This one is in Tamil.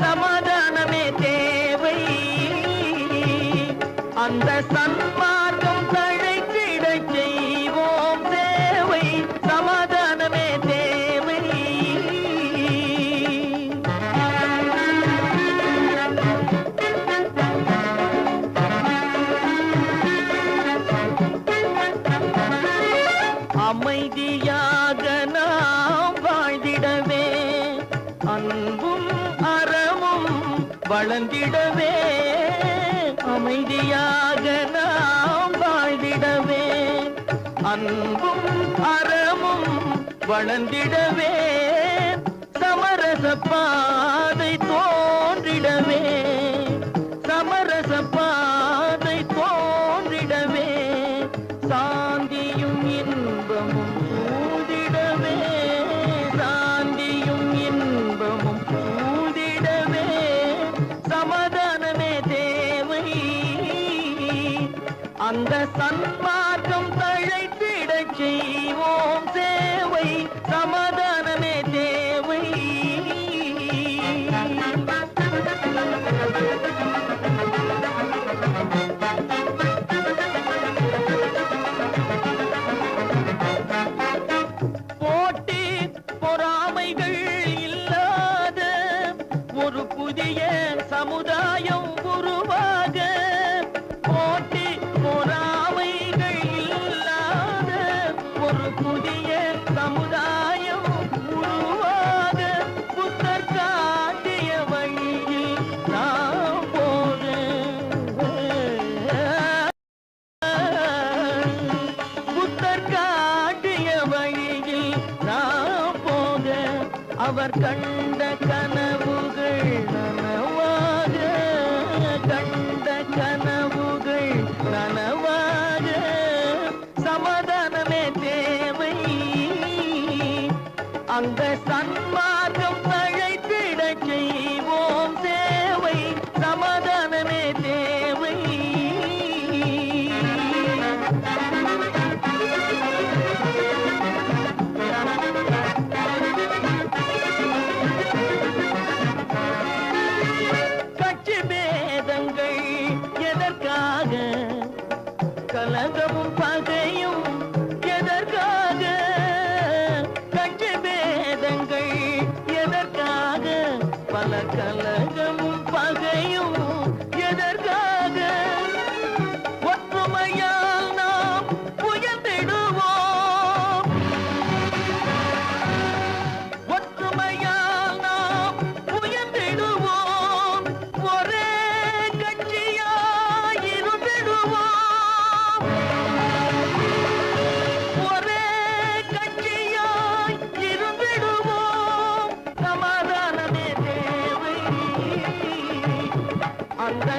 சமாதானமே தேவை. அந்த சன்மார்க்கம் தழைத்திடச் செய்வோம் சேவை. சமாதானமே தேவை. அமைதியாக நாம் வாழ்ந்திடவே, அன்பும் அறமும் வளர்ந்திடவே. அமைதியாக நாம் வாழ்ந்திடவே, அன்பும் அறமும் வளர்ந்திடவே. சமரச பாதை தோன்றிடவே, சமரச பாதை தோன்றிடவே. சாந்தியும் இன்பமும் சூழ்ந்திடவே, சாந்தியும் இன்பமும் சூழ்ந்திடவே. சமாதானமே தேவை. அந்த சன்மார்க்கம் தழைத்திடச் செய்வோம் சேவை. சமாதானமே தேவை. போட்டி பொறாமைகள் இல்லாத ஒரு புதிய சமுதாயம் உருவாக. போட்டி பொறாமைகள் இல்லாத ஒரு புதிய சமுதாயம் உருவாக. புத்தர் காட்டிய வழியில் நாம் போக, புத்தர் காட்டிய வழியில் நாம் போக. அவர் கண்ட கனவுகள் நனவாக, கண்ட கனவுகள் நனவாக. சமாதானமே தேவை. அந்த சன்மார்க்கம் தழைத்திடச் செய்வோம் சேவை. சமாதானமே தேவை. கட்சி பேதங்கள் எதற்காக, கலகமும் பகையும் எதற்காக. கட்சி பேதங்கள் எதற்காக, பல கலகமும் பகையும் எதற்காக. ஒற்றுமையால் நாம் உயர்ந்திடுவோம், ஒற்றுமையால் நாம் உயர்ந்திடுவோம். ஒரே கட்சியாய் இருந்திடுவோம், ஒரே கட்சியாய் இருந்திடுவோம். சமாதானமே தேவை. அந்த